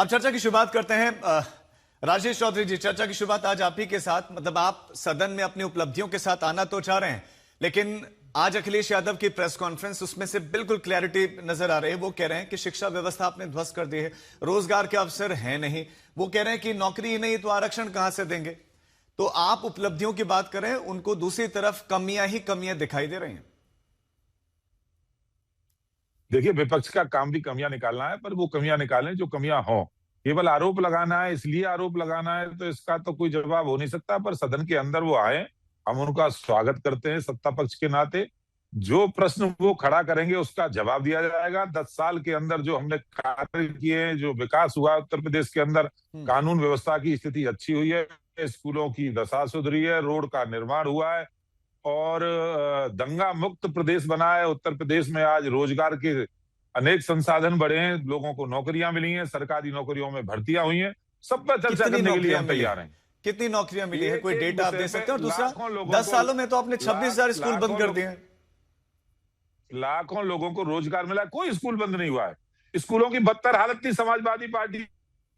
अब चर्चा की शुरुआत करते हैं। राजेश चौधरी जी, चर्चा की शुरुआत आज आप ही के साथ, मतलब आप सदन में अपनी उपलब्धियों के साथ आना तो चाह रहे हैं, लेकिन आज अखिलेश यादव की प्रेस कॉन्फ्रेंस, उसमें से बिल्कुल क्लैरिटी नजर आ रही है। वो कह रहे हैं कि शिक्षा व्यवस्था आपने ध्वस्त कर दी है, रोजगार के अवसर है नहीं। वो कह रहे हैं कि नौकरी ही नहीं तो आरक्षण कहां से देंगे। तो आप उपलब्धियों की बात करें, उनको दूसरी तरफ कमियां ही कमियां दिखाई दे रही हैं। देखिए, विपक्ष का काम भी कमियां निकालना है, पर वो कमियां निकालें जो कमियां हों। केवल आरोप लगाना है, इसलिए आरोप लगाना है, तो इसका तो कोई जवाब हो नहीं सकता। पर सदन के अंदर वो आए, हम उनका स्वागत करते हैं सत्ता पक्ष के नाते। जो प्रश्न वो खड़ा करेंगे उसका जवाब दिया जाएगा। 10 साल के अंदर जो हमने कार्य किए, जो विकास हुआ उत्तर प्रदेश के अंदर, कानून व्यवस्था की स्थिति अच्छी हुई है, स्कूलों की दशा सुधरी है, रोड का निर्माण हुआ है और दंगा मुक्त प्रदेश बना है। उत्तर प्रदेश में आज रोजगार के अनेक संसाधन बढ़े हैं, लोगों को नौकरियां मिली हैं, सरकारी नौकरियों में भर्तियां हुई हैं। सब पर चर्चा कितनी करने के लिए नौकरियां हम मिली तैयार हैं? हैं। कितनी नौकरियां मिली है, एक कोई एक डेटा आप विषय दे सकते हैं? और पे दूसरा, लाखों लोगों 10 को सालों में तो आपने 26,000 स्कूल बंद कर दिए हैं। लाखों लोगों को रोजगार मिला, कोई स्कूल बंद नहीं हुआ है। स्कूलों की बदतर हालत थी। समाजवादी पार्टी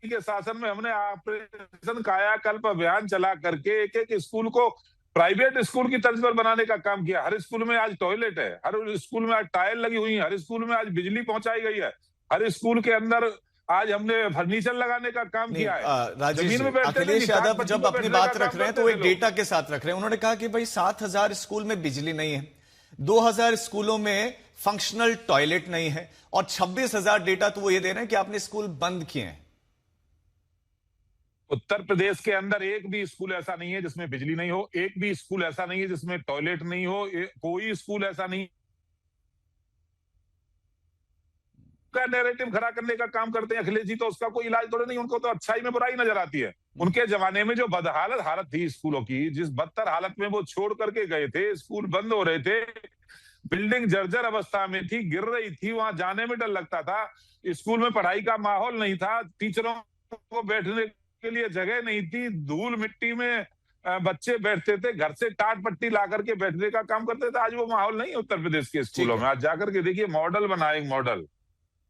के शासन में हमने ऑपरेशन कायाकल्प अभियान चला करके एक एक स्कूल को प्राइवेट स्कूल की तर्ज पर बनाने का काम किया। हर स्कूल में आज टॉयलेट है, हर स्कूल में आज टाइल लगी हुई है, हर स्कूल में आज बिजली पहुंचाई गई है, हर स्कूल के अंदर आज हमने फर्नीचर लगाने का काम नहीं, किया है। राजेश जमीन जी, में बैठते थे, अखिलेश निशान यादव पट्टी जब पर अपनी बैठने बात का रख काम रहे हैं तो करते वो थे एक लोग। डेटा के साथ रख रहे हैं। उन्होंने कहा कि भाई 7,000 स्कूल में बिजली नहीं है, 2,000 स्कूलों में फंक्शनल टॉयलेट नहीं है, और 26,000 डेटा तो वो ये दे रहे हैं कि आपने स्कूल बंद किए हैं। उत्तर प्रदेश के अंदर एक भी स्कूल ऐसा नहीं है जिसमें बिजली नहीं हो, एक भी स्कूल ऐसा नहीं है जिसमें टॉयलेट नहीं हो, कोई स्कूल ऐसा नहीं का नैरेटिव खड़ा करने का काम करते हैं अखिलेश जी। तो उसका कोई इलाज थोड़े नहीं, उनको तो अच्छाई में बुराई नजर आती है। उनके जमाने में जो बदहालत हालत थी स्कूलों की, जिस बदतर हालत में वो छोड़ करके गए थे, स्कूल बंद हो रहे थे, बिल्डिंग जर्जर अवस्था में थी, गिर रही थी, वहां जाने में डर लगता था, स्कूल में पढ़ाई का माहौल नहीं था, टीचरों को बैठने के लिए जगह नहीं थी, धूल मिट्टी में बच्चे बैठते थे, घर से टाट पट्टी ला करके बैठने का काम करते थे। आज वो माहौल नहीं है उत्तर प्रदेश के ठीक स्कूलों में। है। आज जाकर के देखिए, मॉडल बनाए, मॉडल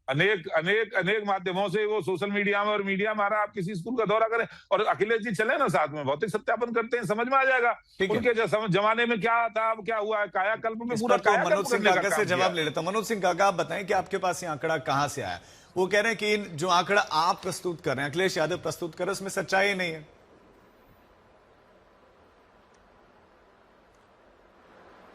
अनेक अनेक अनेक माध्यमों से, वो सोशल मीडिया में और मीडिया में आ रहा है। आप किसी स्कूल का दौरा करें और अखिलेश जी चले ना साथ में, भौतिक सत्यापन करते हैं, समझ में आ जाएगा ठीक है, उनके जमाने में क्या था, अब क्या हुआ है। कायाकल्प में इस पूरा पर तो कायाकल्प मनोज सिंह करने का काका से काम किया जवाब है। ले लेता हूं। मनोज सिंह काका, आप बताएं कि आपके पास ये आंकड़ा कहां से आया। वो कह रहे हैं कि जो आंकड़ा आप प्रस्तुत कर रहे हैं, अखिलेश यादव प्रस्तुत कर रहे हैं, उसमें सच्चाई नहीं है।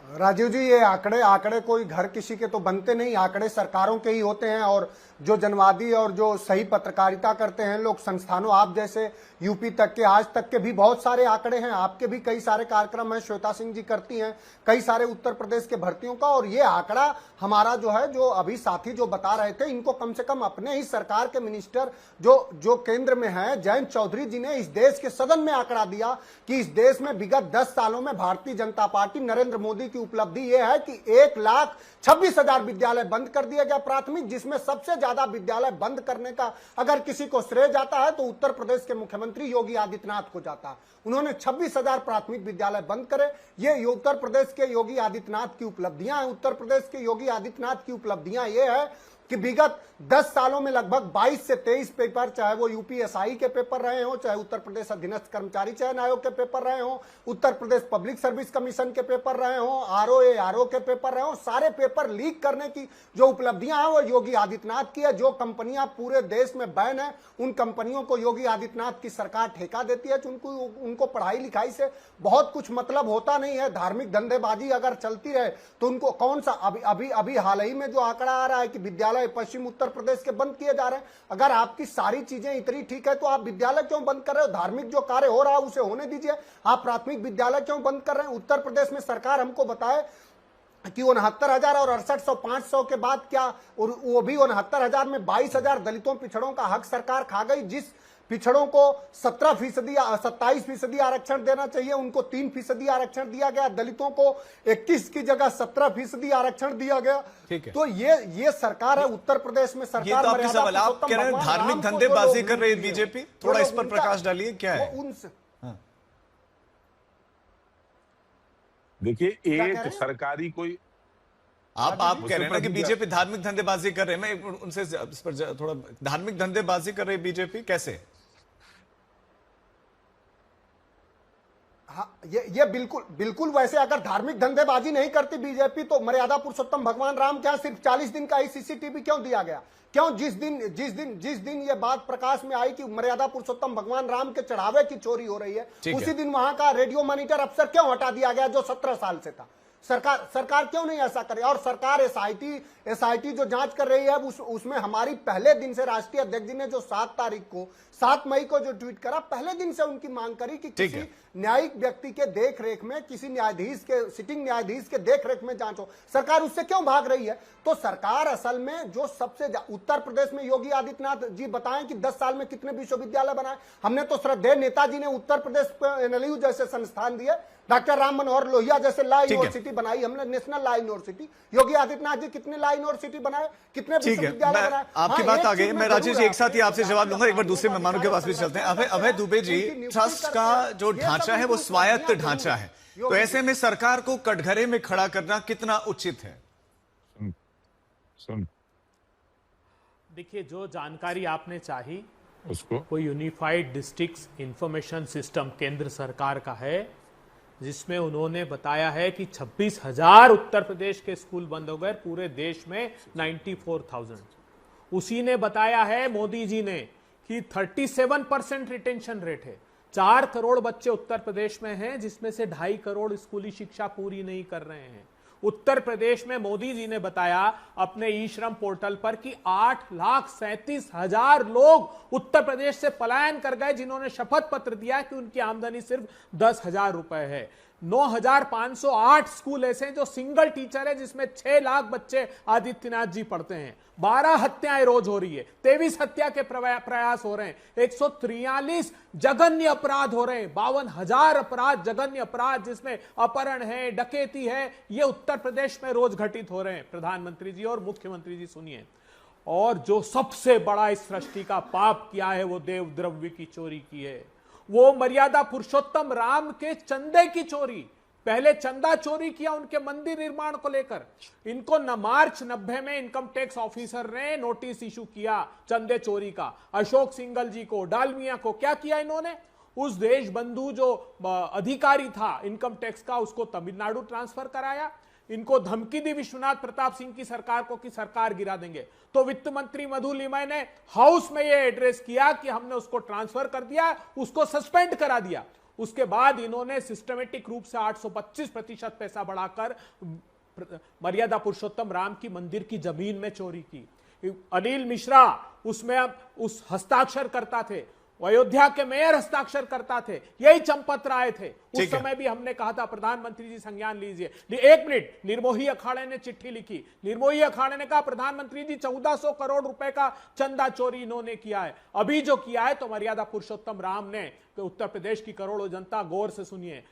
राजीव जी, ये आंकड़े आंकड़े कोई घर किसी के तो बनते नहीं, आंकड़े सरकारों के ही होते हैं। और जो जनवादी और जो सही पत्रकारिता करते हैं लोग, संस्थानों आप जैसे, यूपी तक के, आज तक के भी बहुत सारे आंकड़े हैं। आपके भी कई सारे कार्यक्रम हैं, श्वेता सिंह जी करती हैं कई सारे उत्तर प्रदेश के भर्तियों का। और ये आंकड़ा हमारा जो है, जो अभी साथी जो बता रहे थे, इनको कम से कम अपने ही सरकार के मिनिस्टर जो केंद्र में है, जयंत चौधरी जी ने इस देश के सदन में आंकड़ा दिया कि इस देश में विगत 10 सालों में भारतीय जनता पार्टी नरेंद्र मोदी की उपलब्धि यह है कि 1,26,000 विद्यालय बंद कर दिया गया प्राथमिक, जिसमें सबसे ज्यादा विद्यालय बंद करने का अगर किसी को श्रेय जाता है तो उत्तर प्रदेश के मुख्यमंत्री योगी आदित्यनाथ को जाता है। उन्होंने 26,000 प्राथमिक विद्यालय बंद करे। ये उत्तर प्रदेश के योगी आदित्यनाथ की उपलब्धियां हैं। उत्तर प्रदेश के योगी आदित्यनाथ की उपलब्धियां ये है कि विगत 10 सालों में लगभग 22 से 23 पेपर, चाहे वो यूपीएसआई के पेपर रहे हो, चाहे उत्तर प्रदेश अधीनस्थ कर्मचारी चयन आयोग के पेपर रहे हो, Uttar Pradesh public service commission के पेपर रहे हो, आरओ के पेपर रहे हो, सारे पेपर लीक करने की जो उपलब्धियां हैं वो योगी आदित्यनाथ की है। जो कंपनियां पूरे देश में बैन है, उन कंपनियों को योगी आदित्यनाथ की सरकार ठेका देती है। उनको पढ़ाई लिखाई से बहुत कुछ मतलब होता नहीं है। धार्मिक धंधेबाजी अगर चलती रहे तो उनको कौन सा, अभी हाल ही में जो आंकड़ा आ रहा है कि विद्यालय पश्चिम उत्तर प्रदेश के बंद किए जा रहे हैं। अगर आपकी सारी चीजें इतनी ठीक है तो आप विद्यालय क्यों बंद कर रहे हो? धार्मिक जो कार्य हो रहा है उसे होने दीजिए। आप प्राथमिक विद्यालय क्यों बंद कर रहे हैं? उत्तर प्रदेश में सरकार हमको बताए कि 69,000 और 6800 500 के बाद क्या, और वो भी 69,000 में 22,000 दलितों पिछड़ों का हक सरकार खा गई। जिस पिछड़ों को 17% या 27% आरक्षण देना चाहिए, उनको 3% आरक्षण दिया गया। दलितों को 21 की जगह 17% आरक्षण दिया गया। तो ये सरकार है उत्तर प्रदेश में। सरकार ये तो आपके सवाल, आप कह रहे हैं धार्मिक धंधेबाजी कर रही है बीजेपी, थोड़ा इस पर प्रकाश डालिए, क्या है? देखिए, एक सरकारी कोई आप कह रहे हैं ना कि प्रतिक्रिया- बीजेपी धार्मिक धंधेबाजी कर रहे हैं, मैं उनसे इस पर थोड़ा, धार्मिक धंधेबाजी कर रही है बीजेपी कैसे? हाँ, ये बिल्कुल बिल्कुल वैसे अगर धार्मिक धंधेबाजी नहीं करती बीजेपी तो मर्यादा पुरुषोत्तम भगवान राम क्या सिर्फ 40 दिन का ही सीसीटीवी क्यों दिया गया? क्यों जिस दिन ये बात प्रकाश में आई कि मर्यादा पुरुषोत्तम भगवान राम के चढ़ावे की चोरी हो रही है, उसी दिन वहां का रेडियो मॉनिटर अफसर क्यों हटा दिया गया जो 17 साल से था? सरकार क्यों नहीं ऐसा करे? और सरकार एसआईटी जो जांच कर रही है उसमें हमारी पहले दिन से राष्ट्रीय अध्यक्ष जी ने जो 7 मई को जो ट्वीट करा, पहले दिन से उनकी मांग करी कि किसी न्यायिक व्यक्ति के देखरेख में, किसी सिटिंग न्यायाधीश के देखरेख में जांच हो। सरकार उससे क्यों भाग रही है? तो सरकार असल में जो सबसे उत्तर प्रदेश में योगी आदित्यनाथ जी बताएं कि 10 साल में कितने विश्वविद्यालय बनाए। हमने तो श्रद्धेय नेताजी ने उत्तर प्रदेश एनएलयू जैसे संस्थान दिए, डॉक्टर राम मनोहर लोहिया जैसे लॉ यूनिवर्सिटी बनाई हमने, national law university. Yogi Adityanath ji कितने लॉ यूनिवर्सिटी बनाए, कितने विश्वविद्यालय बनाए? आपकी बात आ गई। मैं राजेश जी एक साथ ही आपसे जवाब लूंगा, एक बार दूसरे मेहमानों के पास भी चलते हैं। अभय दुबे जी, ट्रस्ट का जो ढांचा है वो स्वायत्त ढांचा है, तो ऐसे में सरकार को कटघरे में खड़ा करना कितना उचित है? सुन देखिए, जो जानकारी आपने चाही उसको, कोई यूनिफाइड डिस्ट्रिक्ट इंफॉर्मेशन सिस्टम केंद्र सरकार का है, जिसमें उन्होंने बताया है कि 26,000 उत्तर प्रदेश के स्कूल बंद हो गए, पूरे देश में 94,000। उसी ने बताया है, मोदी जी ने, कि 37% रिटेंशन रेट है। 4 करोड़ बच्चे उत्तर प्रदेश में हैं, जिसमें से 2.5 करोड़ स्कूली शिक्षा पूरी नहीं कर रहे हैं। उत्तर प्रदेश में मोदी जी ने बताया अपने ई श्रम पोर्टल पर कि 8,37,000 लोग उत्तर प्रदेश से पलायन कर गए, जिन्होंने शपथ पत्र दिया कि उनकी आमदनी सिर्फ 10,000 रुपए है। 9,508 स्कूल ऐसे हैं जो सिंगल टीचर है, जिसमें 6 लाख बच्चे आदित्यनाथ जी पढ़ते हैं। 12 हत्याएं रोज हो रही है, 23 हत्या के प्रयास हो रहे हैं, 143 जघन्य अपराध हो रहे हैं, 52,000 अपराध, जघन्य अपराध, जिसमें अपहरण है, डकैती है, ये उत्तर प्रदेश में रोज घटित हो रहे हैं। प्रधानमंत्री जी और मुख्यमंत्री जी सुनिए, और जो सबसे बड़ा इस सृष्टि का पाप किया है वो देव द्रव्य की चोरी की है। वो मर्यादा पुरुषोत्तम राम के चंदे की चोरी, पहले चंदा चोरी किया उनके मंदिर निर्माण को लेकर। इनको न मार्च 90 में इनकम टैक्स ऑफिसर ने नोटिस इशू किया चंदे चोरी का। अशोक सिंघल जी को, डालमिया को, क्या किया इन्होंने? उस देश बंधु जो अधिकारी था इनकम टैक्स का, उसको तमिलनाडु ट्रांसफर कराया। इनको धमकी दी विश्वनाथ प्रताप सिंह की सरकार को कि सरकार गिरा देंगे, तो वित्त मंत्री मधु लिमय ने हाउस में यह एड्रेस किया कि हमने उसको ट्रांसफर कर दिया, उसको सस्पेंड करा दिया। उसके बाद इन्होंने सिस्टमेटिक रूप से 825% पैसा बढ़ाकर मर्यादा पुरुषोत्तम राम की मंदिर की जमीन में चोरी की। अनिल मिश्रा उसमें अब उस हस्ताक्षर करता थे, अयोध्या के मेयर हस्ताक्षर करता थे, यही चंपत राय थे। उस समय भी हमने कहा था प्रधानमंत्री जी संज्ञान लीजिए। 1 मिनट, निर्मोही अखाड़े ने चिट्ठी लिखी, निर्मोही अखाड़े ने कहा प्रधानमंत्री जी 1400 करोड़ रुपए का चंदा चोरी इन्होंने किया है। अभी जो किया है तो मर्यादा पुरुषोत्तम राम ने, तो उत्तर प्रदेश की करोड़ों जनता गौर से सुनिए,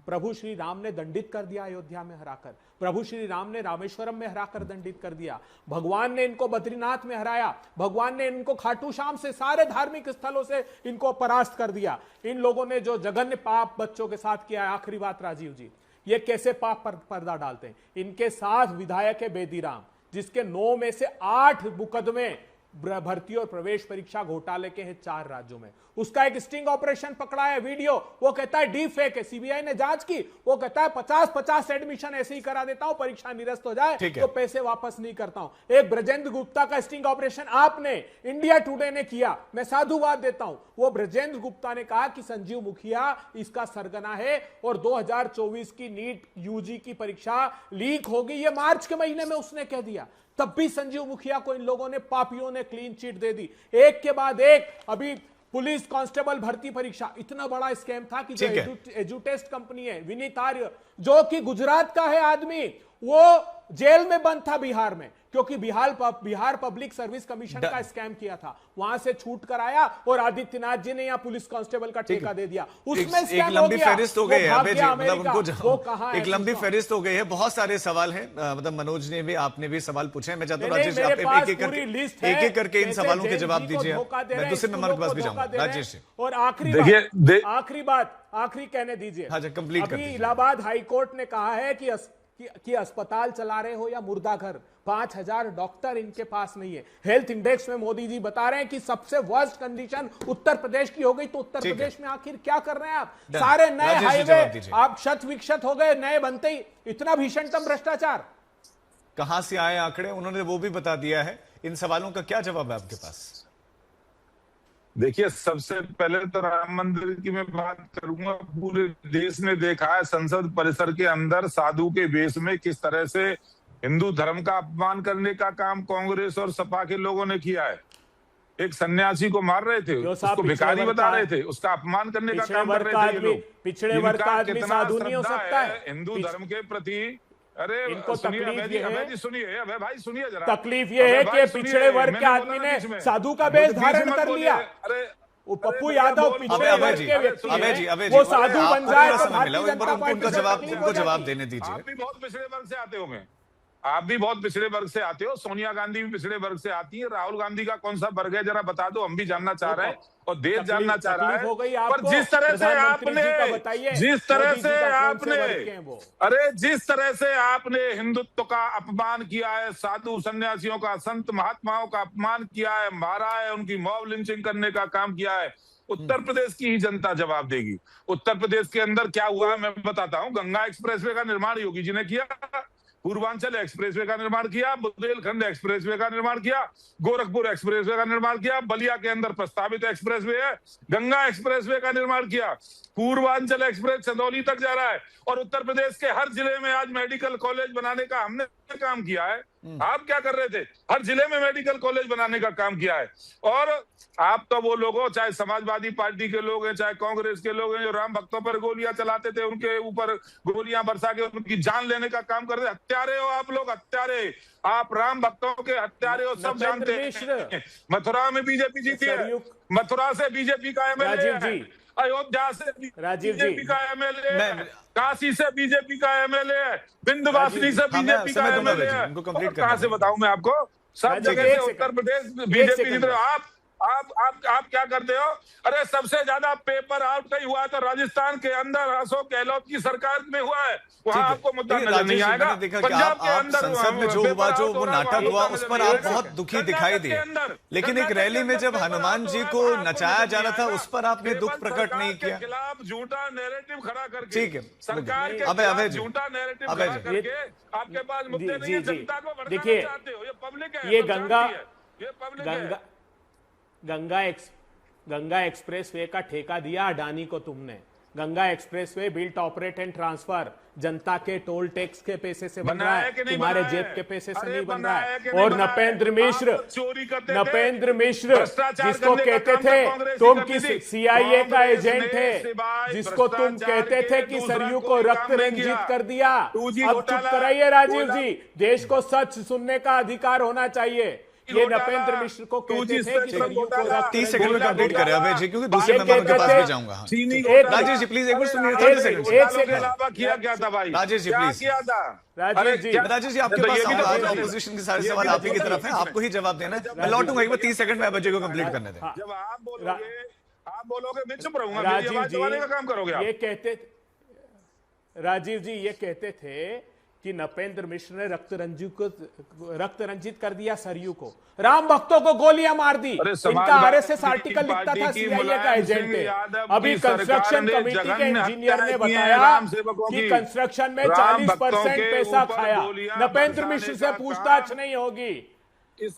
प्रभु श्री राम ने दंडित कर दिया अयोध्या में हराकर, प्रभु श्री राम ने रामेश्वरम में हराकर दंडित कर दिया, भगवान ने इनको बद्रीनाथ में हराया, भगवान ने इनको खाटू श्याम से, सारे धार्मिक स्थलों से इनको परास्त कर दिया। इन लोगों ने जो जघन्य पाप बच्चों के साथ किया है, आखिरी बात राजीव जी, ये कैसे पाप पर पर्दा डालते हैं? इनके साथ विधायक है बेदीराम, जिसके 9 में से 8 मुकदमे भर्ती और प्रवेश परीक्षा घोटाले के हैं 4 राज्यों में। उसका एक स्टिंग ऑपरेशन पकड़ा है, वीडियो, वो कहता है डीप फेक है, सीबीआई ने जांच की, वो कहता है 50-50 एडमिशन ऐसे ही करा देता हूं, परीक्षा निरस्त हो जाए तो पैसे वापस नहीं करता हूं। एक ब्रजेंद्र गुप्ता का स्टिंग ऑपरेशन आपने, इंडिया टुडे ने किया, मैं साधुवाद देता हूं। वो ब्रजेंद्र गुप्ता ने कहा कि संजीव मुखिया इसका सरगना है और 2024 की नीट यूजी की परीक्षा लीक होगी, ये मार्च के महीने में उसने कह दिया। तब भी संजीव मुखिया को इन लोगों ने, पापियों ने क्लीन चिट दे दी, एक के बाद एक। अभी पुलिस कांस्टेबल भर्ती परीक्षा, इतना बड़ा स्कैम था कि जो एजुटेस्ट कंपनी है, विनीत आर्य, जो कि गुजरात का है आदमी, वो जेल में बंद था बिहार में, क्योंकि बिहार पब्लिक सर्विस कमीशन का स्कैम किया था, वहां से छूट कर आया और आदित्यनाथ जी ने यहाँ पुलिस कांस्टेबल का ठेका दे दिया। उसमें एक लंबी फहरिस्त हो गई है अभय जी, मतलब उनको एक लंबी फहरिस्त हो गई है, बहुत सारे सवाल हैं, मतलब मनोज ने भी, आपने भी सवाल पूछे हैं। मैं चाहता हूँ राजेश आप एक एक करके इन सवालों के जवाब दीजिए। मैं दूसरे मेंबर के पास भी जाऊंगा राजेश। और आखिरी बात कहने दीजिए, कंप्लीट अभी इलाहाबाद हाईकोर्ट ने कहा है कि कि अस्पताल चला रहे हो या मुर्दा घर। 5000 डॉक्टर इनके पास नहीं है। हेल्थ इंडेक्स में मोदी जी बता रहे हैं कि सबसे वर्स्ट कंडीशन उत्तर प्रदेश की हो गई, तो उत्तर प्रदेश में आखिर क्या कर रहे हैं आप? सारे नए हाईवे आप शत विकसित हो गए, नए बनते ही इतना भीषणतम भ्रष्टाचार। कहां से आए आंकड़े, उन्होंने वो भी बता दिया है। इन सवालों का क्या जवाब है आपके पास? देखिए, सबसे पहले तो राम मंदिर की मैं बात करूंगा। पूरे देश ने देखा है संसद परिसर के अंदर साधु के वेश में किस तरह से हिंदू धर्म का अपमान करने का काम कांग्रेस और सपा के लोगों ने किया है। एक सन्यासी को मार रहे थे, उसको भिखारी बता रहे थे, उसका अपमान करने का काम कर रहे थे ये लोग। पिछड़े वर्ग का आदमी साधु नहीं हो सकता है हिंदू धर्म के प्रति। अरे इनको सुनिए तकलीफ ये है, सुनिए अबे भाई सुनिए जरा। तकलीफ ये है कि पिछड़े वर्ग के आदमी ने साधु का वेश धारण कर लिया। अरे वो पप्पू यादव पिछड़े वर्ग के व्यक्ति हैं, वो साधु बन जाए तो उनको जवाब देने दीजिए। आप भी बहुत पिछड़े वर्ग से आते होंगे, आप भी बहुत पिछड़े वर्ग से आते हो। सोनिया गांधी भी पिछड़े वर्ग से आती है। राहुल गांधी का कौन सा वर्ग है जरा बता दो, हम भी जानना चाह रहे हैं और देश जानना चाह रहा है। पर जिस तरह से आपने जिस तरह से आपने हिंदुत्व का अपमान किया है, साधु सन्यासियों का, संत महात्माओं का अपमान किया है, मारा है, उनकी मॉब लिंचिंग करने का काम किया है, उत्तर प्रदेश की ही जनता जवाब देगी। उत्तर प्रदेश के अंदर क्या हुआ है मैं बताता हूँ। गंगा एक्सप्रेसवे का निर्माण योगी जी ने किया, पूर्वांचल एक्सप्रेसवे का निर्माण किया, बुंदेलखंड एक्सप्रेसवे का निर्माण किया, गोरखपुर एक्सप्रेसवे का निर्माण किया, बलिया के अंदर प्रस्तावित एक्सप्रेसवे है, गंगा एक्सप्रेसवे का निर्माण किया, पूर्वांचल एक्सप्रेस चंदौली तक जा रहा है, और उत्तर प्रदेश के हर जिले में आज मेडिकल कॉलेज बनाने का हमने काम किया है। आप क्या कर रहे थे? हर जिले में मेडिकल कॉलेज बनाने का काम किया है। और आप तो वो लोग हो, चाहे समाजवादी पार्टी के लोग हैं, चाहे कांग्रेस के लोग हैं, जो राम भक्तों पर गोलियां चलाते थे, उनके ऊपर गोलियां बरसा के उनकी जान लेने का काम करते। हत्यारे हो आप लोग, हत्यारे। आप राम भक्तों के हत्यारे हो, सब जानते हैं। मथुरा में बीजेपी जीती है, मथुरा से बीजेपी का एमएलए है, अयोध्या से बीजेपी का एमएलए है, काशी से बीजेपी का एमएलए है, विंध्यवासिनी से बीजेपी का एमएलए है। कहां से बताऊं मैं आपको? सब जगह से उत्तर प्रदेश बीजेपी जीत रहे हो। आप क्या करते हो? अरे सबसे ज्यादा पेपर आउट कहीं हुआ तो राजस्थान के अंदर अशोक गहलोत की सरकार में हुआ है। वहां आपको मुद्दा नजर नहीं आएगा। पंजाब के अंदर संसद में जो हुआ, जो वो नाटक हुआ, उस पर आप बहुत दुखी दिखाई दिए। लेकिन एक रैली में जब हनुमान जी को नचाया जा रहा था, उस पर आपने दुख प्रकट नहीं किया। खिलाफ झूठा नैरेटिव खड़ा करके, ठीक है, सरकार के झूठा नैरेटिव खड़ा करके आपके पास मुद्दे नहीं है, जनता को भड़काना चाहते हो। ये पब्लिक है, ये गंगा एक्सप्रेसवे का ठेका दिया अडानी को तुमने। Ganga expressway built operate and transfer जनता के टोल टैक्स के पैसे से बन रहा है, तुम्हारे जेब के पैसे से नहीं बन रहा है। और नपेंद्र मिश्र जिसको कहते थे तुम किसी सीआईए का एजेंट है, जिसको तुम कहते थे कि सरयू को रक्त रंजित कर दिया। अब चुप कराइए राजीव जी, देश को सच सुनने का अधिकार होना चाहिए। ये नपेंद्र मिश्र को कहते थे कि सरयू को रक्त 30 सेकंड में कंप्लीट करें अभय जी, क्योंकि दूसरे मेहमानों के पास भी जाऊंगा। राजेश जी प्लीज एक मिनट सुनिए, 30 सेकंड। किया क्या था भाई? राजेश जी प्लीज। राजेश जी आपके पास आज ऑपोजिशन के सारे सवाल आप ही की तरफ है, आपको ही जवाब देना है। मैं लौटूंगा एक बार 30 सेकंड में अभय जी को कंप्लीट करने दें। जब आप बोलोगे मैं चुप रहूंगा, मेरी आवाज दबाने का काम करोगे आप। ये कहते राजीव जी ये कहते थे कि नपेंद्र मिश्र ने रक्त रंजित कर दिया सरयू को, राम भक्तों को गोलियां मार दी। इनका आरएसएस आर्टिकल लिखता था सीआईए का एजेंट है। अभी कंस्ट्रक्शन कमेटी के इंजीनियर ने बताया कि कंस्ट्रक्शन में 40% पैसा खाया। नपेंद्र मिश्र से पूछताछ नहीं होगी।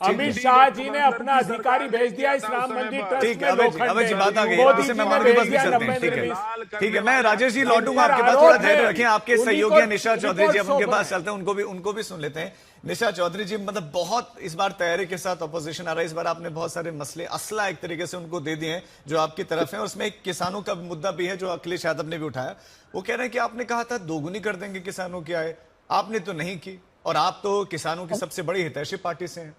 अमित शाह जी ने अपना अधिकारी भेज दिया इस राम मंदिर ट्रस्ट में। अभय जी बात आ गई, दूसरे मेहमानों के पास भी चलते हैं। ठीक है, मैं राजेश जी लौटूंगा आपके पास, थोड़ा धैर्य रखें। आपके सहयोगी हैं निशा चौधरी जी, अब उनके पास चलते हैं, उनको भी सुन लेते हैं। निशा चौधरी जी, मतलब बहुत इस बार तैयारी के साथ ऑपोजिशन आ रहा है। इस बार आपने बहुत सारे मसले असला एक तरीके से उनको दे दिए हैं जो आपकी तरफ है। उसमें एक किसानों का मुद्दा भी है जो अखिलेश यादव ने भी उठाया। वो कह रहे हैं कि आपने कहा था दोगुनी कर देंगे किसानों की आय, आपने तो नहीं की, और आप तो किसानों की सबसे बड़ी हितैषी पार्टी से हैं।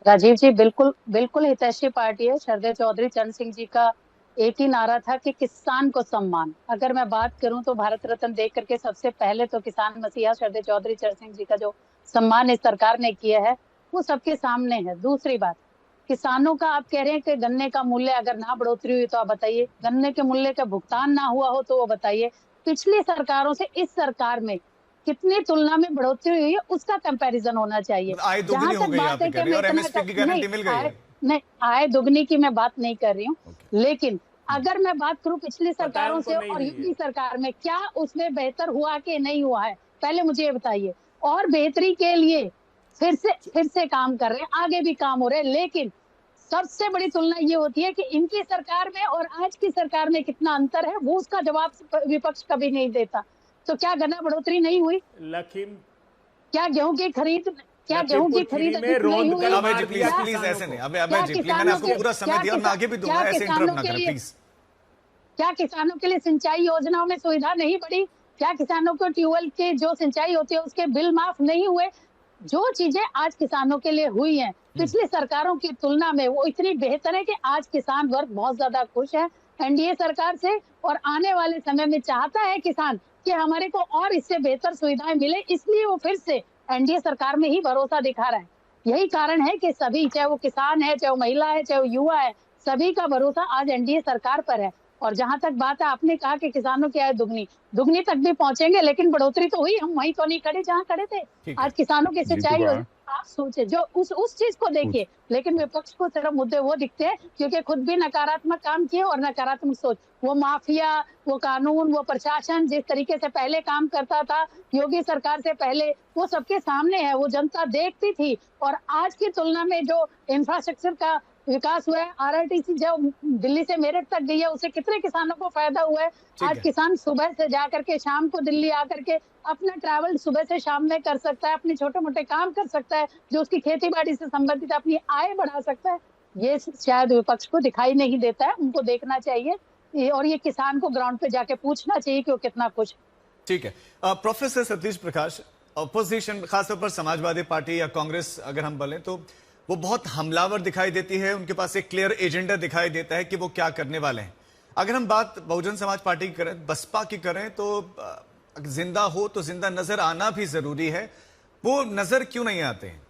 राजीव जी बिल्कुल हितैषी पार्टी है। शरदे चौधरी चरण सिंह जी का एक ही नारा था कि किसान को सम्मान। अगर मैं बात करूं तो भारत रत्न देख करके सबसे पहले तो किसान मसीहा शरदे चौधरी चरण सिंह जी का जो सम्मान इस सरकार ने किया है वो सबके सामने है। दूसरी बात, किसानों का आप कह रहे हैं कि गन्ने का मूल्य अगर ना बढ़ोतरी हुई तो आप बताइए, गन्ने के मूल्य का भुगतान ना हुआ हो तो वो बताइए। पिछली सरकारों से इस सरकार में कितनी तुलना में बढ़ोतरी हुई है उसका कंपैरिजन होना चाहिए। आय दुगनी हो गई आप कह रही हैं और एमएसपी की गारंटी मिल गई है। नहीं, आय दुगनी की मैं बात नहीं कर रही हूँ, Okay. लेकिन अगर मैं बात करूं पिछली सरकारों उनको से नहीं और हुई योगी है। सरकार में, क्या उसमें बेहतर हुआ कि नहीं हुआ है, पहले मुझे ये बताइए। और बेहतरी के लिए फिर से काम कर रहे हैं, आगे भी काम हो रहे हैं, लेकिन सबसे बड़ी तुलना ये होती है कि इनकी सरकार में और आज की सरकार में कितना अंतर है, वो उसका जवाब विपक्ष कभी नहीं देता। तो क्या गन्ना बढ़ोतरी नहीं हुई? लखीम क्या गेहूं की खरीद लखीमपुर खीरी में अधिक नहीं रोंद हुई? कर अभय जी मार प्लीज दिया प्लीज किसानों ऐसे को। नहीं, क्या अभय जी प्लीज, मैंने आपको पूरा समय दिया और मैं आगे भी दूंगा, ऐसे इंटरप्ट ना करें प्लीज। क्या किसानों के लिए सिंचाई योजनाओं में सुविधा नहीं बढ़ी? क्या किसानों को ट्यूबवेल के जो सिंचाई होती है उसके बिल माफ नहीं हुए? जो चीजें आज किसानों के लिए हुई हैं पिछली सरकारों की तुलना में, वो इतनी बेहतर है कि आज किसान वर्ग बहुत ज्यादा खुश है एनडीए सरकार से, और आने वाले समय में चाहता है किसान कि हमारे को और इससे बेहतर सुविधाएं मिले, इसलिए वो फिर से एनडीए सरकार में ही भरोसा दिखा रहा है। यही कारण है कि सभी, चाहे वो किसान है, चाहे वो महिला है, चाहे वो युवा है, सभी का भरोसा आज एनडीए सरकार पर है। और जहां तक बात है, आपने कहा कि किसानों की आय दुगनी तक भी पहुंचेंगे, लेकिन बढ़ोतरी तो हुई, हम वहीं तो नहीं खड़े जहां खड़े थे। ठीक है। आज किसानों की जी, तो सिंचाई कहा। आप सोचे, जो उस चीज को देखिए, लेकिन विपक्ष को सिर्फ मुद्दे वो दिखते हैं क्योंकि खुद भी नकारात्मक काम किए और नकारात्मक सोच। वो माफिया, वो कानून, वो प्रशासन जिस तरीके से पहले काम करता था योगी सरकार से पहले, वो सबके सामने है, वो जनता देखती थी। और आज की तुलना में जो इंफ्रास्ट्रक्चर का विकास हुआ है, आरआरटीसी जो दिल्ली से मेरठ तक गई है, उससे कितने किसानों को फायदा हुआ है। आज है। किसान सुबह से जाकर के शाम को दिल्ली आकर के अपना ट्रैवल सुबह से शाम में कर सकता है, अपने छोटे मोटे काम कर सकता है, जो उसकी खेती बाड़ी से संबंधित अपनी आय बढ़ा सकता है। ये शायद विपक्ष को दिखाई नहीं देता है, उनको देखना चाहिए और ये किसान को ग्राउंड पे जाके पूछना चाहिए कि वो कितना खुश। ठीक है। प्रोफेसर सतीश प्रकाश, अपोजिशन खासतौर पर समाजवादी पार्टी या कांग्रेस अगर हम बोलें तो वो बहुत हमलावर दिखाई देती है, उनके पास एक क्लियर एजेंडा दिखाई देता है कि वो क्या करने वाले हैं। अगर हम बात बहुजन समाज पार्टी की करें, बसपा की करें, तो जिंदा हो तो जिंदा नजर आना भी जरूरी है, वो नजर क्यों नहीं आते हैं?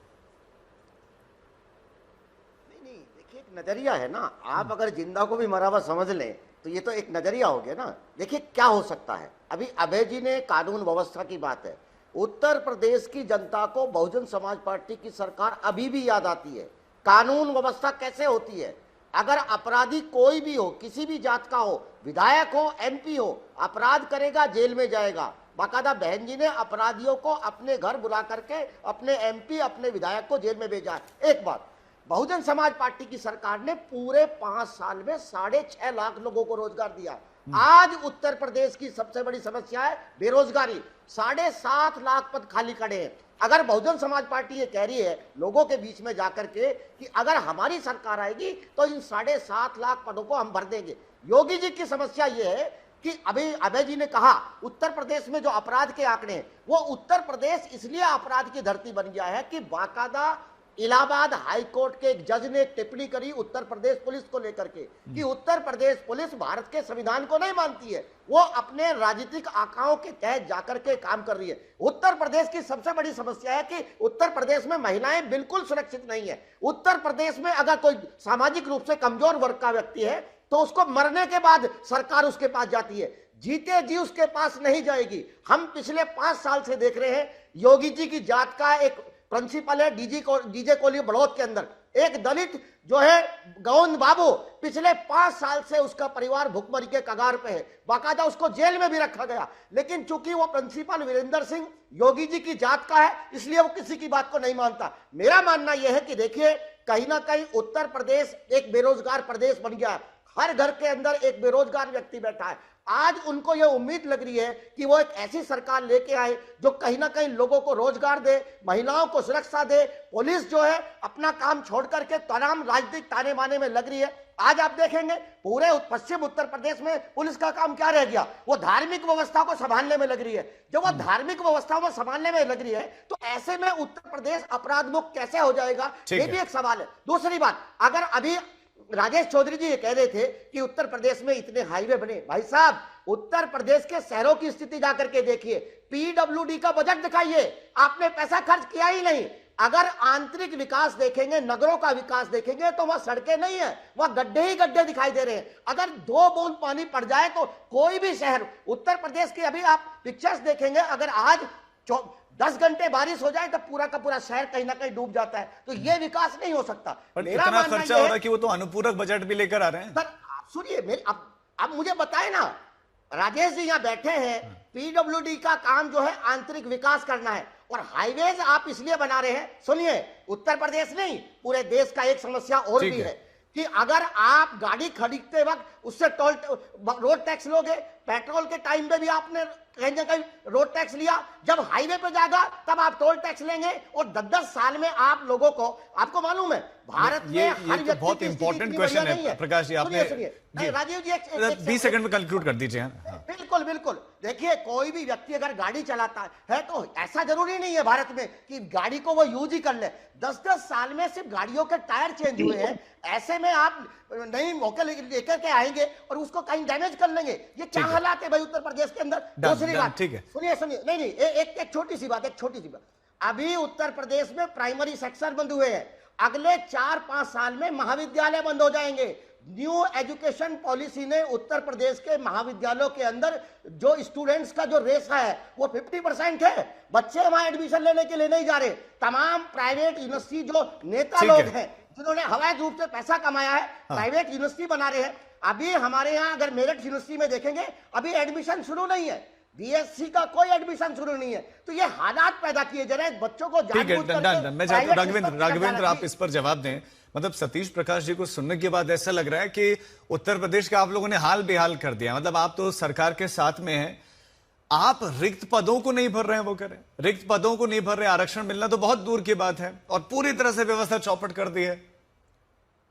नहीं, देखिए एक नजरिया है ना, आप अगर जिंदा को भी मरा हुआ समझ लें तो ये तो एक नजरिया हो गया ना। देखिए क्या हो सकता है, अभी अभय जी ने कानून व्यवस्था की बात है, उत्तर प्रदेश की जनता को बहुजन समाज पार्टी की सरकार अभी भी याद आती है। कानून व्यवस्था कैसे होती है, अगर अपराधी कोई भी हो, किसी भी जात का हो, विधायक हो, एमपी हो, अपराध करेगा जेल में जाएगा। बाकायदा बहन जी ने अपराधियों को अपने घर बुला करके अपने एमपी, अपने विधायक को जेल में भेजा है। एक बात, बहुजन समाज पार्टी की सरकार ने पूरे 5 साल में 6.5 लाख लोगों को रोजगार दिया। आज उत्तर प्रदेश की सबसे बड़ी समस्या है बेरोजगारी, 7.5 लाख पद खाली खड़े हैं। अगर बहुजन समाज पार्टी ये कह रही है लोगों के बीच में जाकर के कि अगर हमारी सरकार आएगी तो इन 7.5 लाख पदों को हम भर देंगे। योगी जी की समस्या ये है कि अभी अभय जी ने कहा उत्तर प्रदेश में जो अपराध के आंकड़े हैं, वो उत्तर प्रदेश इसलिए अपराध की धरती बन गया है कि बाकायदा इलाहाबाद हाई कोर्ट के एक जज ने टिप्पणी करी उत्तर प्रदेश पुलिस को लेकर के कि उत्तर प्रदेश पुलिस भारत के संविधान को नहीं मानती है, वो अपने राजनीतिक आकाओं के तहत जाकर के काम कर रही है। उत्तर प्रदेश की सबसे बड़ी समस्या है कि उत्तर प्रदेश में महिलाएं बिल्कुल सुरक्षित नहीं है। उत्तर प्रदेश में अगर कोई सामाजिक रूप से कमजोर वर्ग का व्यक्ति है तो उसको मरने के बाद सरकार उसके पास जाती है, जीते जी उसके पास नहीं जाएगी। हम पिछले 5 साल से देख रहे हैं, योगी जी की जात का एक प्रिंसिपल है डीजे कोली बड़ौद के अंदर, एक दलित जो है गोविंद बाबू, पिछले 5 साल से उसका परिवार भुखमरी के कगार पे है, बाकायदा उसको जेल में भी रखा गया। लेकिन चूंकि वो प्रिंसिपल वीरेंद्र सिंह योगी जी की जात का है, इसलिए वो किसी की बात को नहीं मानता। मेरा मानना यह है कि देखिए कहीं ना कहीं उत्तर प्रदेश एक बेरोजगार प्रदेश बन गया है, हर घर के अंदर एक बेरोजगार व्यक्ति बैठा है। आज उनको यह उम्मीद लग रही है कि वो एक ऐसी सरकार लेके आए जो कहीं ना कहीं लोगों को रोजगार दे, महिलाओं को सुरक्षा दे। पुलिस जो है अपना काम छोड़ करके तमाम राजनीतिक ताने बाने में लग रही है। आज आप देखेंगे पूरे पश्चिम उत्तर प्रदेश में पुलिस का काम क्या रह गया, वो धार्मिक व्यवस्था को संभालने में लग रही है। जब वो धार्मिक व्यवस्था को संभालने में लग रही है तो ऐसे में उत्तर प्रदेश अपराध मुक्त कैसे हो जाएगा, ये भी एक सवाल है। दूसरी बात, अगर अभी राजेश चौधरी जी ये कह रहे थे कि उत्तर प्रदेश में इतने हाईवे बने, भाई साहब उत्तर प्रदेश के शहरों की स्थिति जाकर के देखिए, पीडब्ल्यूडी का बजट दिखाइए, आपने पैसा खर्च किया ही नहीं। अगर आंतरिक विकास देखेंगे, नगरों का विकास देखेंगे तो वहां सड़कें नहीं है, वहां गड्ढे ही गड्ढे दिखाई दे रहे हैं। अगर 2 बूंद पानी पड़ जाए तो कोई भी शहर उत्तर प्रदेश के, अभी आप पिक्चर्स देखेंगे, अगर आज 10 घंटे बारिश हो जाए तो पूरा का पूरा शहर कहीं ना कहीं डूब जाता है। तो ये विकास नहीं हो सकता। पर मेरा इतना मानना खर्चा ये हो है- रहा है कि वो तो अनुपूरक बजट भी लेकर आ रहे हैं। सर आप सुनिए मेरे, अब मुझे बताए ना, राजेश जी यहाँ बैठे हैं, पीडब्ल्यूडी का काम जो है आंतरिक विकास करना है, और हाईवेज आप इसलिए बना रहे हैं। सुनिए, उत्तर प्रदेश नहीं पूरे देश का एक समस्या और ठीक भी है। है कि अगर आप गाड़ी खरीदते वक्त उससे टोल रोड टैक्स लोगे, पेट्रोल के टाइम पे भी आपने कहीं ना कहीं रोड टैक्स लिया, जब हाईवे पे जाएगा तब आप टोल टैक्स लेंगे, और 10-10 साल में आप लोगों को, आपको मालूम है भारत में ये हर तो व्यक्ति बहुत की स्थिति इंपॉर्टेंट इतनी क्वेश्चन बढ़िया नहीं है प्रकाश जी। आपने सुनिए नहीं, राजीव जी, एक 20 सेकंड में कंक्लूड कर दीजिए। हाँ। बिल्कुल बिल्कुल। देखिए, कोई भी व्यक्ति अगर गाड़ी चलाता है तो ऐसा जरूरी नहीं है भारत में कि गाड़ी को वो यूज ही कर ले। 10-10 साल में सिर्फ गाड़ियों के टायर चेंज हुए हैं, ऐसे में आप नई मौके लेकर के आएंगे और उसको कहीं डैमेज कर लेंगे। ये क्या हालात है भाई उत्तर प्रदेश के अंदर। दूसरी बात, ठीक है, सुनिए नहीं नहीं, एक छोटी सी बात, अभी उत्तर प्रदेश में प्राइमरी सेक्शन बंद हुए हैं, अगले 4-5 साल में महाविद्यालय बंद हो जाएंगे। न्यू एजुकेशन पॉलिसी ने उत्तर प्रदेश के महाविद्यालयों के अंदर जो स्टूडेंट्स का जो रेस है वो 50% है। बच्चे वहां एडमिशन लेने के लिए नहीं जा रहे। तमाम प्राइवेट यूनिवर्सिटी जो नेता लोग हैं जिन्होंने हवाई रूप से पैसा कमाया है, प्राइवेट यूनिवर्सिटी बना रहे हैं। अभी हमारे यहाँ अगर मेरठ यूनिवर्सिटी में देखेंगे, अभी एडमिशन शुरू नहीं है, बीएससी का कोई एडमिशन शुरू नहीं है। तो ये हालात पैदा किए जा रहे हैं बच्चों को। ठीक है, डन। मैं चाहता हूं राघवेंद्र आप इस पर जवाब दें। मतलब सतीश प्रकाश जी को सुनने के बाद ऐसा लग रहा है कि उत्तर प्रदेश का आप लोगों ने हाल बेहाल कर दिया। मतलब आप तो सरकार के साथ में हैं, आप रिक्त पदों को नहीं भर रहे हैं, वो करें रिक्त पदों को नहीं भर रहे, आरक्षण मिलना तो बहुत दूर की बात है, और पूरी तरह से व्यवस्था चौपट कर दी है।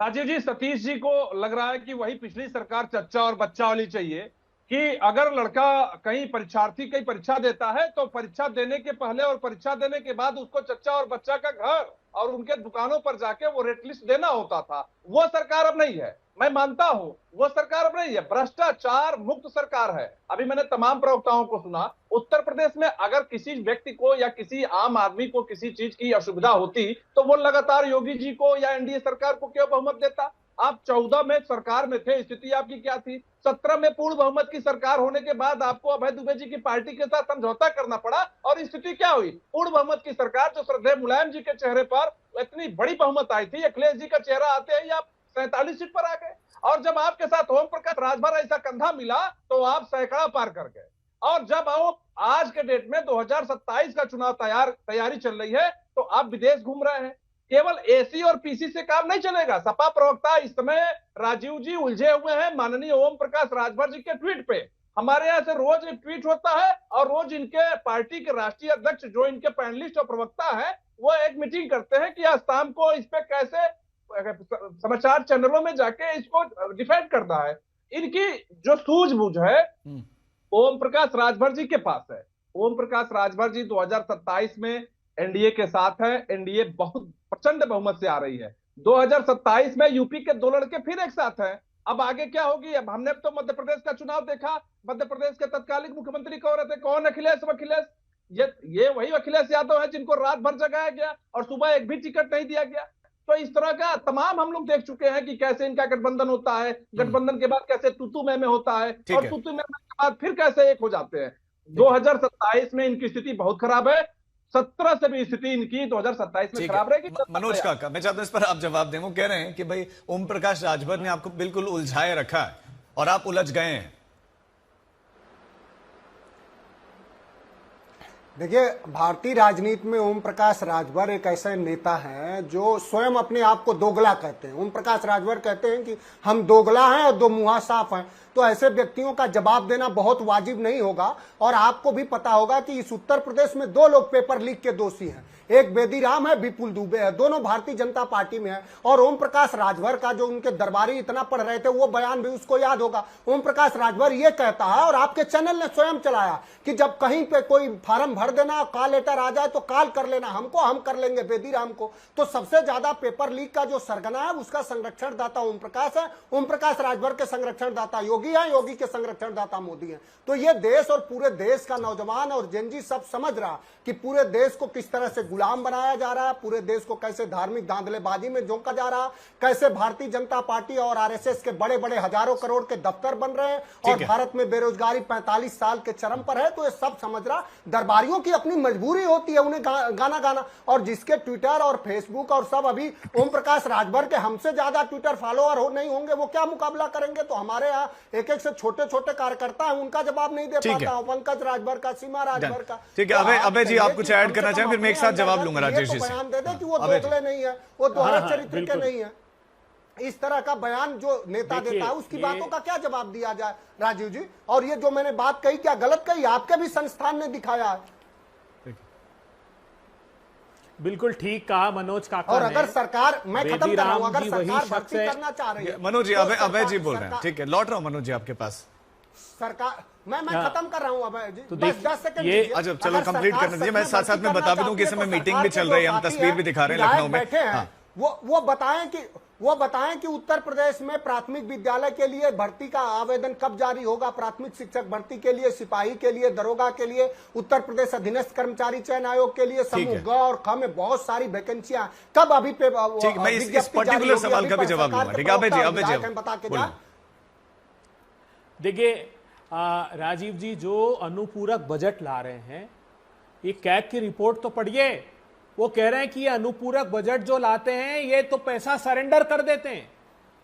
राजीव जी, सतीश जी को लग रहा है कि वही पिछली सरकार चच्चा और बच्चा वाली चाहिए कि अगर लड़का कहीं परीक्षार्थी कहीं परीक्षा देता है तो परीक्षा देने के पहले और परीक्षा देने के बाद उसको चच्चा और बच्चा का घर और उनके दुकानों पर जाके वो रेट लिस्ट देना होता था। वो सरकार अब नहीं है, मैं मानता हूं वो सरकार अब नहीं है, भ्रष्टाचार मुक्त सरकार है। अभी मैंने तमाम प्रवक्ताओं को सुना, उत्तर प्रदेश में अगर किसी व्यक्ति को या किसी आम आदमी को किसी चीज की असुविधा होती तो वो लगातार योगी जी को या एनडीए सरकार को क्यों बहुमत देता। आप 14 में सरकार में थे, स्थिति आपकी क्या थी? 17 में पूर्ण बहुमत की सरकार होने के बाद आपको अभय दुबे जी की पार्टी के साथ समझौता करना पड़ा, और स्थिति क्या हुई? पूर्ण बहुमत की सरकार, जो श्रद्धेय मुलायम जी के चेहरे पर इतनी बड़ी बहुमत आई थी, अखिलेश जी का चेहरा आते ही आप 47 सीट पर आ गए, और जब आपके साथ ओम प्रकाश राजभर ऐसा कंधा मिला तो आप सैकड़ा पार कर गए। और जब आओ आज के डेट में 2027 का चुनाव तैयारी चल रही है तो आप विदेश घूम रहे हैं। केवल एसी और पीसी से काम नहीं चलेगा। सपा प्रवक्ता इस समय राजीव जी उलझे हुए हैं माननीय ओम प्रकाश राजभर जी के ट्वीट पे। हमारे यहाँ से रोज एक ट्वीट होता है और रोज इनके पार्टी के राष्ट्रीय अध्यक्ष जो इनके पैनलिस्ट और प्रवक्ता है वो एक मीटिंग करते हैं कि आज शाम को इस पे कैसे समाचार चैनलों में जाके इसको डिफेंड करना है। इनकी जो सूझबूझ है ओम प्रकाश राजभर जी के पास है। ओम प्रकाश राजभर जी 2027 में एनडीए के साथ है, एनडीए बहुत प्रचंड बहुमत से आ रही है। 2027 में यूपी के 2 लड़के फिर एक साथ हैं। अब आगे क्या होगी? अब हमने तो मध्य प्रदेश का चुनाव देखा, मध्य प्रदेश के तत्कालीन मुख्यमंत्री कौन रहते? कौन? अखिलेश। ये वही अखिलेश यादव है जिनको रात भर जगाया गया और सुबह एक भी टिकट नहीं दिया गया। तो इस तरह का तमाम हम लोग देख चुके हैं कि कैसे इनका गठबंधन होता है, गठबंधन के बाद कैसे तूतू में होता है, और तूतू में के बाद फिर कैसे एक हो जाते हैं। 2027 में इनकी स्थिति बहुत खराब है, 17 से भी स्थिति इनकी 2027 में खराब रहेगी। मनोज काका, मैं चाहता हूं इस पर आप जवाब दें। वो कह रहे हैं कि भाई ओम प्रकाश राजभर ने आपको बिल्कुल उलझाए रखा है और आप उलझ गए हैं। देखिए, भारतीय राजनीति में ओम प्रकाश राजभर एक ऐसे नेता हैं जो स्वयं अपने आप को दोगला कहते हैं। ओम प्रकाश राजभर कहते हैं कि हम दोगला हैं और दो मुंहा साफ हैं। तो ऐसे व्यक्तियों का जवाब देना बहुत वाजिब नहीं होगा। और आपको भी पता होगा कि इस उत्तर प्रदेश में 2 लोग पेपर लीक के दोषी हैं, एक बेदीराम है, विपुल दुबे है, दोनों भारतीय जनता पार्टी में है। और ओम प्रकाश राजभर का जो उनके दरबारी इतना पढ़ रहे थे वो बयान भी उसको याद होगा। ओम प्रकाश राजभर ये कहता है, और आपके चैनल ने स्वयं चलाया, कि जब कहीं पे कोई फार्म भर देना, कॉल लेटर आ जाए तो कॉल कर लेना हमको, हम कर लेंगे बेदीराम को। तो सबसे ज्यादा पेपर लीक का जो सरगना है उसका संरक्षण दाता ओम प्रकाश है। ओम प्रकाश राजभर के संरक्षण दाता योगी है, योगी के संरक्षण दाता मोदी है। तो ये देश और पूरे देश का नौजवान और जेनजी सब समझ रहा कि पूरे देश को किस तरह से गुलाम बनाया जा रहा है, पूरे देश को कैसे धार्मिक धांधलेबाजी में झोंका जा रहा है, कैसे भारतीय जनता पार्टी और आरएसएस के बड़े बड़े हजारों करोड़ के दफ्तर बन रहे हैं और भारत में बेरोजगारी 45 साल के चरम पर है। तो ये सब समझ रहा, दरबारियों की अपनी मजबूरी होती है उन्हें गाना गाना, और जिसके ट्विटर और फेसबुक और सब, अभी ओम प्रकाश राजभर के हमसे ज्यादा ट्विटर फॉलोअर नहीं होंगे, वो क्या मुकाबला करेंगे। तो हमारे यहाँ एक एक से छोटे छोटे कार्यकर्ता है, उनका जवाब नहीं दे पाता हूं, पंकज राजभर का, सीमा राजभर का। ठीक है, अभय जी आप कुछ ऐड करना चाहें, फिर मैं एक साथ जवाब लूंगा राजेश जी से। बयान दे दे कि वो दोगले नहीं है, वो दोहरे चरित्र के नहीं है, इस तरह का बयान जो नेता देता है उसकी बातों का क्या जवाब दिया जाए राजीव जी। और ये जो मैंने बात कही क्या गलत कही? आपके भी संस्थान ने दिखाया है। बिल्कुल ठीक कहा मनोज काका। और अगर सरकार, मैं खत्म कर रहा हूं, अगर सरकार भर्ती करना चाह रही है, मनोज जी, अभय जी बोल रहे हैं, ठीक है, लौट रहा हूं मनोज जी आपके पास। सरकार, मैं खत्म कर रहा हूं अभय जी, तो बस 10 सेकंड। अच्छा चलो कंप्लीट करने दीजिए, मैं साथ साथ में बता भी दूं कि इस समय मीटिंग भी चल रही है, हम तस्वीर भी दिखा रहे हैं लखनऊ में। हाँ। वो बताएं कि उत्तर प्रदेश में प्राथमिक विद्यालय के लिए भर्ती का आवेदन कब जारी होगा, प्राथमिक शिक्षक भर्ती के लिए, सिपाही के लिए, दरोगा के लिए, उत्तर प्रदेश अधीनस्थ कर्मचारी चयन आयोग के लिए, समूह ग और ख में बहुत सारी वैकेंसियां कब अभी पे। ठीक, मैं इस पर्टिकुलर सवाल का भी जवाब लूंगा। ठीक है अभय जी बता के जा। देखिए राजीव जी, जो अनुपूरक बजट ला रहे हैं, ये कैग की रिपोर्ट तो पढ़िए। वो कह रहे हैं कि ये अनुपूरक बजट जो लाते हैं ये तो पैसा सरेंडर कर देते हैं।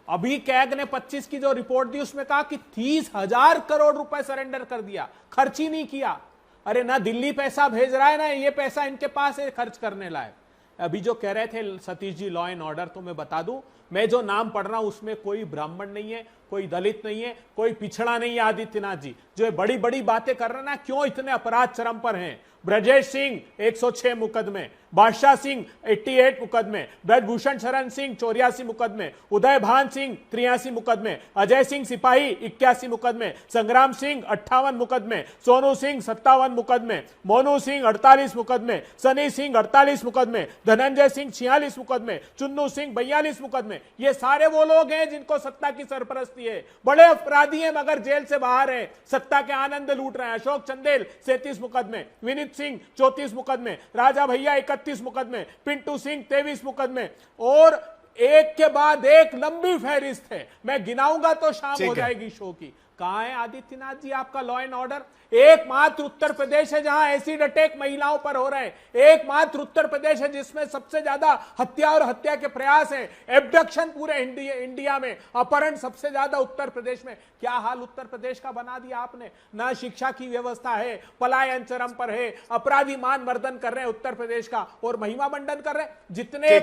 अभी कैग ने 25 की जो रिपोर्ट दी उसमें कहा कि 30,000 करोड़ रुपए सरेंडर कर दिया, खर्च ही नहीं किया। अरे ना दिल्ली पैसा भेज रहा है ना ये पैसा इनके पास है खर्च करने लायक। अभी जो कह रहे थे Satish ji law and order, तो मैं बता दूं, मैं जो नाम पढ़ रहा हूं उसमें कोई ब्राह्मण नहीं है, कोई दलित नहीं है, कोई पिछड़ा नहीं है। आदित्यनाथ जी जो बड़ी बड़ी बातें कर रहे हैं ना, क्यों इतने अपराध चरम पर हैं। ब्रजेश सिंह 106 मुकदमे, बादशाह सिंह 88 मुकदमे, ब्रजभूषण शरण सिंह 84 मुकदमे, उदय भान सिंह 83 मुकदमे, अजय सिंह सिपाही 81 मुकदमे, संग्राम सिंह 58 मुकदमे, सोनू सिंह 57 मुकदमे, मोनू सिंह 48 मुकदमे, सनी सिंह 48 मुकदमे, धनंजय सिंह 46 मुकदमे, चुन्नू सिंह 42 मुकदमे। ये सारे वो लोग हैं जिनको सत्ता की सरपरस्ती है, बड़े अपराधी हैं मगर जेल से बाहर हैं, सत्ता के आनंद लूट रहे हैं। अशोक चंदेल 37 मुकदमे, विनीत सिंह 34 मुकदमे, राजा भैया 31 मुकदमे, पिंटू सिंह 23 मुकदमे, और एक के बाद एक लंबी फहरिस्त है। मैं गिनाऊंगा तो शाम हो जाएगी शो की। कहां है आदित्यनाथ जी आपका लॉ एंड ऑर्डर? एकमात्र उत्तर प्रदेश है जहां एसिड अटैक महिलाओं पर हो रहे हैं। एकमात्र उत्तर प्रदेश है जिसमें सबसे ज्यादा हत्या और हत्या के प्रयास हैं। एब्डक्शन पूरे इंडिया में, अपहरण सबसे ज्यादा उत्तर प्रदेश में। क्या हाल उत्तर प्रदेश का बना दिया आपने। ना शिक्षा की व्यवस्था है, पलायन चरम पर है, अपराधी मान मर्दन कर रहे हैं उत्तर प्रदेश का, और महिमा मंडन कर रहे हैं। जितने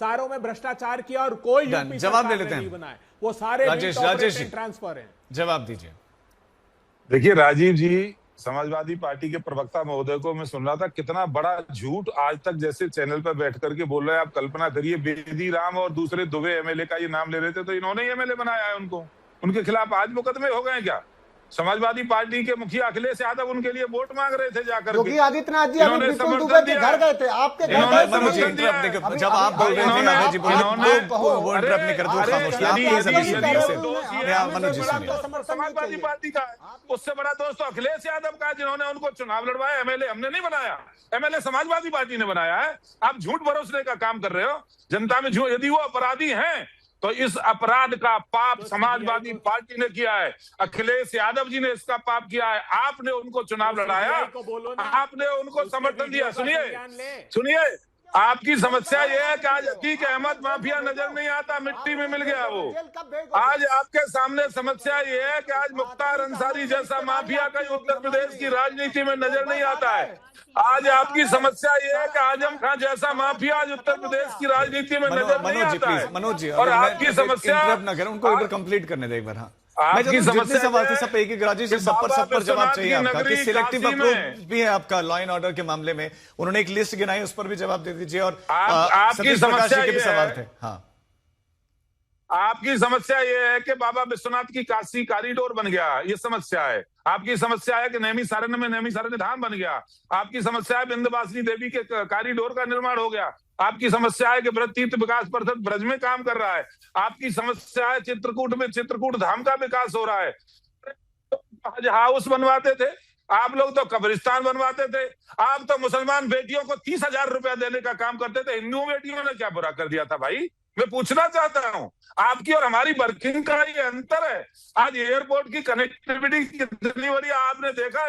सारों में भ्रष्टाचार किया और कोई जवाब ले लेते हैं बनाए, वो सारे राजेश ट्रांसफर है। जवाब दीजिए। देखिए राजीव जी, समाजवादी पार्टी के प्रवक्ता महोदय को मैं सुन रहा था, कितना बड़ा झूठ आज तक जैसे चैनल पर बैठ करके बोल रहे हैं। आप कल्पना करिए, बेदी राम और दूसरे दुबे एमएलए का ये नाम ले रहे थे, तो इन्होंने एमएलए बनाया है उनको। उनके खिलाफ आज मुकदमे हो गए क्या? समाजवादी पार्टी के मुखिया अखिलेश यादव उनके लिए वोट मांग रहे थे जाकर योगी आदित्यनाथ जी अभी विपुल दुबे के घर गए थे, आपके घर जब आप बोल रहे थे अभय जी समाजवादी पार्टी का उससे बड़ा दोस्त तो अखिलेश यादव का, जिन्होंने उनको चुनाव लड़वाया। एमएलए हमने नहीं बनाया, एमएलए समाजवादी पार्टी ने बनाया है। आप झूठ भरोसने का काम कर रहे हो जनता में। झूठ, यदि वो अपराधी हैं तो इस अपराध का पाप समाजवादी पार्टी ने किया है, अखिलेश यादव जी ने इसका पाप किया है। आपने उनको चुनाव लड़ाया, आपने उनको समर्थन दिया। सुनिए, आपकी समस्या यह है कि आज अतीक अहमद माफिया नजर नहीं आता, मिट्टी में मिल गया वो। आज आपके सामने समस्या ये है कि आज मुख्तार अंसारी जैसा माफिया का उत्तर प्रदेश की राजनीति में नजर नहीं आता है। आज आपकी समस्या ये है कि आजम खान जैसा माफिया आज उत्तर प्रदेश की राजनीति में नजर नहीं आता है। मनोज जी, और आपकी समस्या न करें, उनको एक बार कंप्लीट करने दे एक बार। हाँ, आपकी समस्या सवाल थे सब एक राजेश सब पर जवाब चाहिए आपका कि सिलेक्टिव अप्रोच भी है आपका लॉ एंड ऑर्डर के मामले में। उन्होंने एक लिस्ट गिनाई, उस पर भी जवाब दे दीजिए। और आपकी समस्या के भी सवाल थे। हाँ, आपकी समस्या ये है कि बाबा विश्वनाथ की काशी कॉरिडोर बन गया, ये समस्या है। आपकी समस्या है कि नैमिषारण्य में नैमिषारण्य धाम बन गया। आपकी समस्या है विंध्यवासिनी देवी के कॉरिडोर का निर्माण हो गया। आपकी समस्या है कि ब्रज तीर्थ विकास परिषद ब्रज में काम कर रहा है। आपकी समस्या है चित्रकूट में चित्रकूट धाम का विकास हो रहा है। हाउस बनवाते थे, आप लोग तो कब्रिस्तान बनवाते थे। आप तो मुसलमान बेटियों को 30,000 रुपया देने का काम करते थे। हिंदू बेटियों ने क्या बुरा कर दिया था भाई? मैं पूछना चाहता हूं, आपकी और हमारी वर्किंग का ये अंतर है। आज एयरपोर्ट की कनेक्टिविटी कितनी बढ़िया आपने देखा।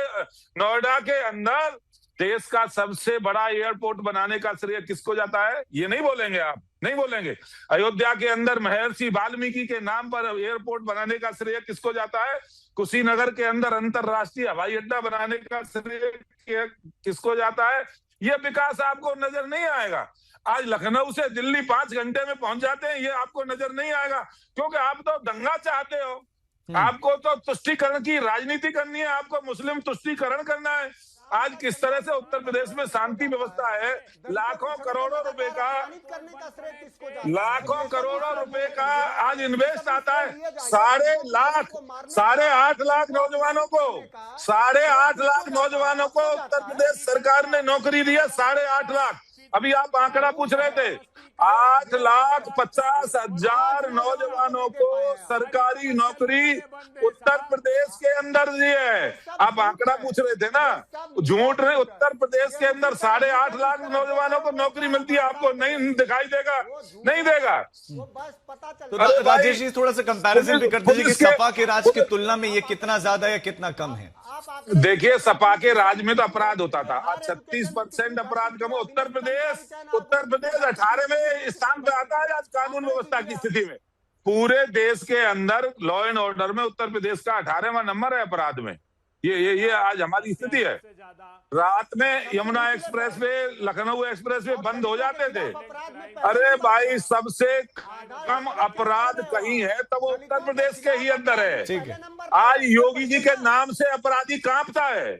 नोएडा के अंदर देश का सबसे बड़ा एयरपोर्ट बनाने का श्रेय किसको जाता है? ये नहीं बोलेंगे, आप नहीं बोलेंगे। अयोध्या के अंदर महर्षि वाल्मीकि के नाम पर एयरपोर्ट बनाने का श्रेय किसको जाता है? कुशीनगर के अंदर अंतरराष्ट्रीय हवाई अड्डा बनाने का श्रेय किसको जाता है? ये विकास आपको नजर नहीं आएगा। आज लखनऊ से दिल्ली 5 घंटे में पहुंच जाते हैं, ये आपको नजर नहीं आएगा, क्योंकि आप तो दंगा चाहते हो। आपको तो तुष्टीकरण की राजनीति करनी है, आपको मुस्लिम तुष्टीकरण करना है। आज किस तरह से उत्तर प्रदेश में शांति व्यवस्था है, लाखों करोड़ों रुपए का आज इन्वेस्ट आता है। 8.5 लाख नौजवानों को 8.5 लाख नौजवानों को उत्तर प्रदेश सरकार ने नौकरी दी है। 8.5 लाख। अभी आप आंकड़ा पूछ रहे थे, 8,50,000 नौजवानों को सरकारी नौकरी उत्तर प्रदेश के अंदर दी है। आप आंकड़ा पूछ रहे थे ना, झूठ रहे। उत्तर प्रदेश के अंदर 8.5 लाख नौजवानों को नौकरी मिलती है, आपको नहीं दिखाई देगा? नहीं देगा। तो राजेश जी थोड़ा सा कंपैरिजन भी कर दीजिए कि सपा के राज की तुलना में ये कितना ज्यादा या कितना कम है? देखिए, सपा के राज में तो अपराध होता था, आज 36% अपराध कम। उत्तर प्रदेश 18वें स्थान पे आता है आज कानून व्यवस्था की स्थिति में। पूरे देश के अंदर लॉ एंड ऑर्डर में उत्तर प्रदेश का 18वां नंबर है अपराध में। ये आज हमारी स्थिति है। रात में Yamuna express way, Lucknow express way बंद हो जाते थे। अरे भाई, सबसे कम अपराध कहीं है तो वो उत्तर प्रदेश के ही अंदर है। ठीक है। आज योगी जी के नाम से अपराधी कांपता है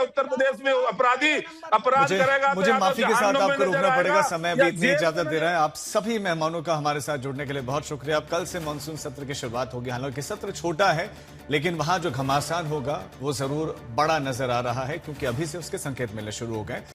उत्तर प्रदेश में। अपराधी अपराध करेगा। मुझे माफी के साथ आपको रुकना पड़ेगा, समय भी इतनी इजाजत दे रहा है। आप सभी मेहमानों का हमारे साथ जुड़ने के लिए बहुत शुक्रिया। अब कल से मानसून सत्र की शुरुआत होगी। हालांकि सत्र छोटा है, लेकिन वहां जो घमासान होगा वो जरूर बड़ा नजर आ रहा है, क्योंकि अभी से उसके संकेत मिलने शुरू हो गए।